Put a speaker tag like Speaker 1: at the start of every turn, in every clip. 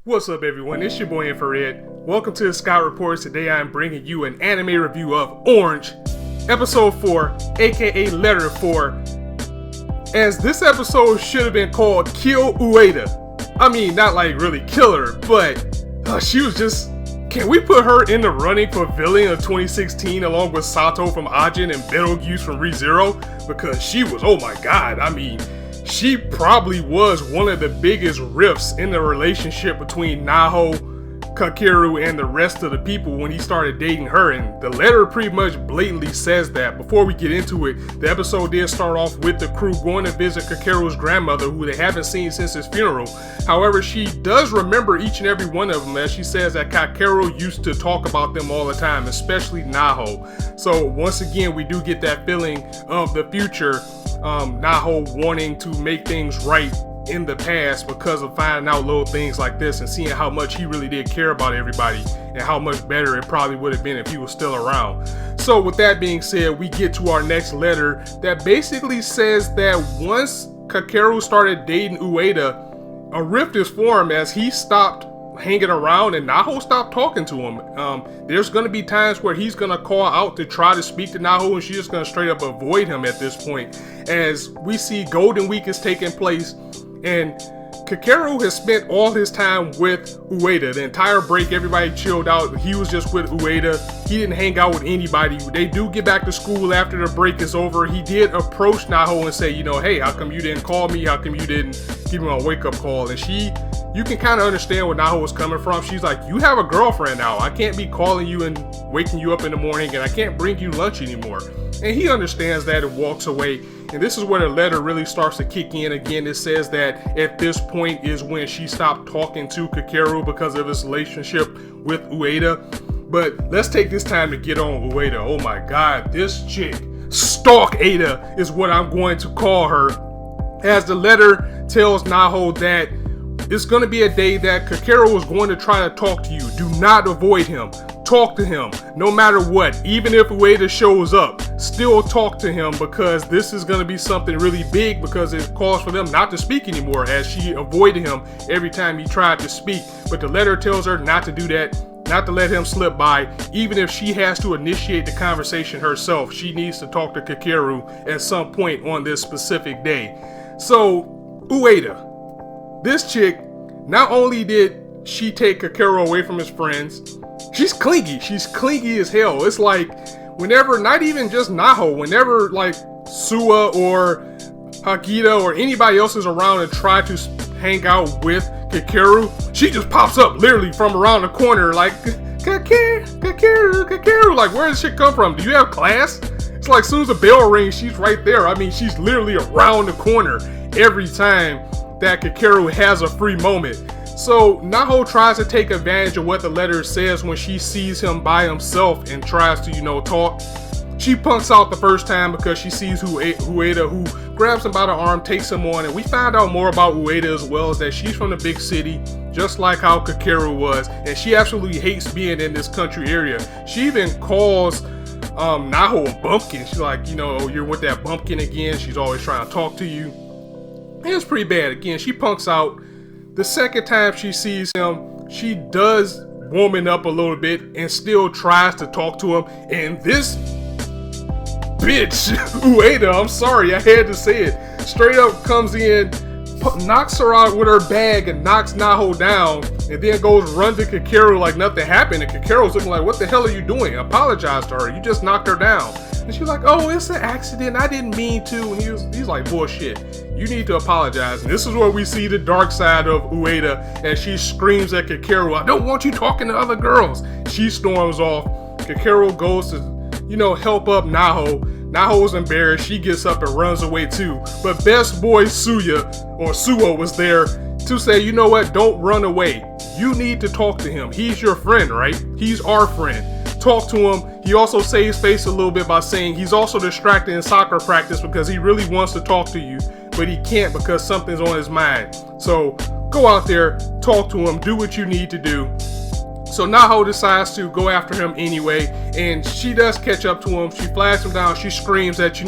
Speaker 1: What's up everyone, it's your boy Infrar-Ed. Welcome to the Scout Reports. Today I'm bringing you an anime review of Orange, Episode 4, aka Letter 4, as this episode should have been called Kill Ueda. I mean, not like really kill her, but she was just... Can we put her in the running for villain of 2016 along with Sato from Ajin and Betelgeuse from ReZero? Because she was, oh my god, I mean... She probably was one of the biggest rifts in the relationship between Naho, Kakeru, and the rest of the people when he started dating her, and the letter pretty much blatantly says that. Before we get into it, the episode did start off with the crew going to visit Kakeru's grandmother, who they haven't seen since his funeral. However, she does remember each and every one of them, as she says that Kakeru used to talk about them all the time, especially Naho. So once again, we do get that feeling of the future. Naho wanting to make things right in the past because of finding out little things like this and seeing how much he really did care about everybody and how much better it probably would have been if he was still around. So with that being said, we get to our next letter that basically says that once Kakeru started dating Ueda, a rift is formed as he stopped hanging around and Naho stopped talking to him. There's going to be times where he's going to call out to try to speak to Naho, and she's just going to straight up avoid him at this point, as we see Golden Week is taking place and Kakeru has spent all his time with Ueda. The entire break, everybody chilled out. He was just with Ueda. He didn't hang out with anybody. They do get back to school after the break is over. He did approach Naho and say, you know, hey, how come you didn't call me? How come you didn't give me a wake-up call? And you can kind of understand where Naho was coming from. She's like, you have a girlfriend now. I can't be calling you and waking you up in the morning, and I can't bring you lunch anymore. And he understands that and walks away. And this is where the letter really starts to kick in again. It says that at this point is when she stopped talking to Kakeru because of his relationship with Ueda. But let's take this time to get on Ueda. Oh my god, this chick, STALK-eda is what I'm going to call her. As the letter tells Naho that it's going to be a day that Kakeru is going to try to talk to you. Do not avoid him. Talk to him no matter what. Even if Ueda shows up, still talk to him, because this is going to be something really big, because it calls for them not to speak anymore, as she avoided him every time he tried to speak. But the letter tells her not to do that, not to let him slip by. Even if she has to initiate the conversation herself, she needs to talk to Kakeru at some point on this specific day. So Ueda, this chick, not only did she take Kakeru away from his friends, she's clingy. She's clingy as hell. It's like whenever, not even just Naho, whenever like Sua or Hagita or anybody else is around and try to hang out with Kakeru, she just pops up literally from around the corner like, Kakeru, like where does shit come from? Do you have class? It's like as soon as the bell rings, she's right there. I mean, she's literally around the corner every time that Kakeru has a free moment. So Naho tries to take advantage of what the letter says when she sees him by himself and tries to, talk. She punks out the first time because she sees Ueda, who grabs him by the arm, takes him on, and we find out more about Ueda as well, as that she's from the big city, just like how Kakeru was, and she absolutely hates being in this country area. She even calls Naho a bumpkin. She's like, oh, you're with that bumpkin again. She's always trying to talk to you. And it's pretty bad. Again, she punks out. The second time she sees him, she does warming up a little bit and still tries to talk to him. And this bitch, Ueda, I'm sorry, I had to say it, straight up comes in, knocks her out with her bag and knocks Naho down, and then goes run to Kakeru like nothing happened. And Kakeru's looking like, what the hell are you doing? Apologize to her. You just knocked her down. And she's like, oh, it's an accident. I didn't mean to. And he's like, bullshit. You need to apologize. And this is where we see the dark side of Ueda, as she screams at Kakeru, I don't want you talking to other girls. She storms off. Kakeru goes to, help up Naho. Naho is embarrassed. She gets up and runs away too. But best boy Sua was there to say, you know what? Don't run away. You need to talk to him. He's your friend, right? He's our friend. Talk to him. He also saves face a little bit by saying he's also distracted in soccer practice because he really wants to talk to you, but he can't because something's on his mind. So go out there, talk to him, do what you need to do. So Naho decides to go after him anyway, and she does catch up to him. She flags him down. She screams that,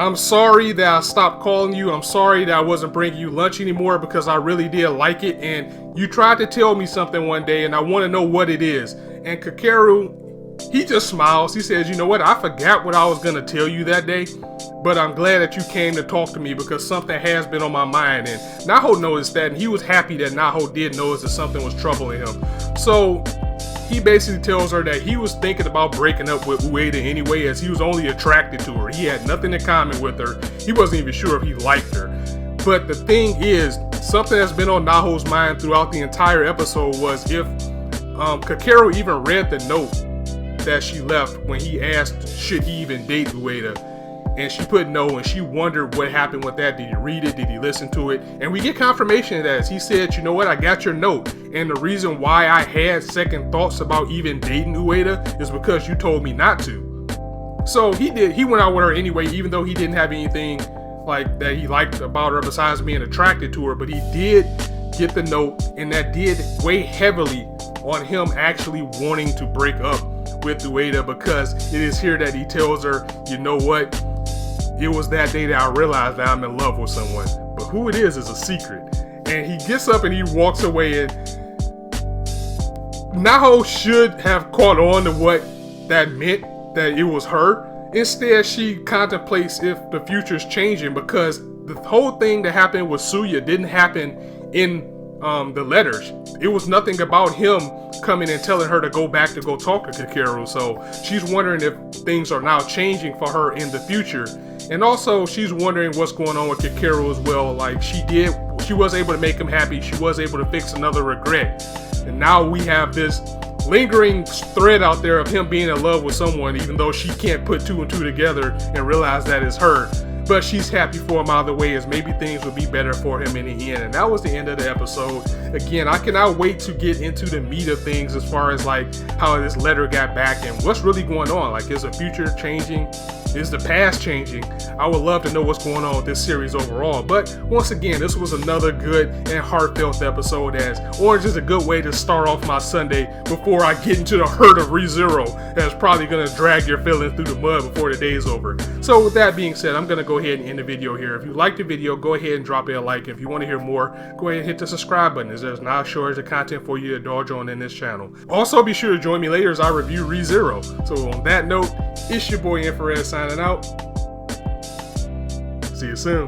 Speaker 1: I'm sorry that I stopped calling you. I'm sorry that I wasn't bringing you lunch anymore because I really did like it. And you tried to tell me something one day and I want to know what it is. And Kakeru, he just smiles. He says, you know what? I forgot what I was going to tell you that day. But I'm glad that you came to talk to me because something has been on my mind. And Naho noticed that, and he was happy that Naho did notice that something was troubling him. So he basically tells her that he was thinking about breaking up with Ueda anyway, as he was only attracted to her. He had nothing in common with her. He wasn't even sure if he liked her. But the thing is, something that's been on Naho's mind throughout the entire episode was if Kakeru even read the note that she left when he asked should he even date Ueda. And she put no, and she wondered what happened with that. Did he read it? Did he listen to it? And we get confirmation of that as he said, you know what, I got your note. And the reason why I had second thoughts about even dating Ueda is because you told me not to. So he went out with her anyway, even though he didn't have anything like that he liked about her besides being attracted to her. But he did get the note, and that did weigh heavily on him actually wanting to break up with Ueda, because it is here that he tells her, you know what, it was that day that I realized that I'm in love with someone, but who it is a secret. And he gets up and he walks away, and Naho should have caught on to what that meant, that it was her. Instead, she contemplates if the future's changing, because the whole thing that happened with Suya didn't happen in the letters. It was nothing about him coming and telling her to go back to go talk to Kakeru. So she's wondering if things are now changing for her in the future. And also she's wondering what's going on with Kakeru as well. Like she was able to make him happy. She was able to fix another regret. And now we have this lingering thread out there of him being in love with someone, even though she can't put two and two together and realize that it's her. But she's happy for him either way, as maybe things would be better for him in the end. And that was the end of the episode. Again, I cannot wait to get into the meat of things as far as like how this letter got back and what's really going on. Like, is the future changing? Is the past changing? I would love to know what's going on with this series overall. But once again, this was another good and heartfelt episode, as Orange is a good way to start off my Sunday before I get into the hurt of ReZero that's probably going to drag your feelings through the mud before the day is over. So with that being said, I'm going to go ahead and end the video here. If you liked the video, go ahead and drop it a like. If you want to hear more, go ahead and hit the subscribe button, as there's now shortage of content for you to indulge on in this channel. Also, be sure to join me later as I review ReZero. So on that note, it's your boy Infrar-Ed signing out. See you soon.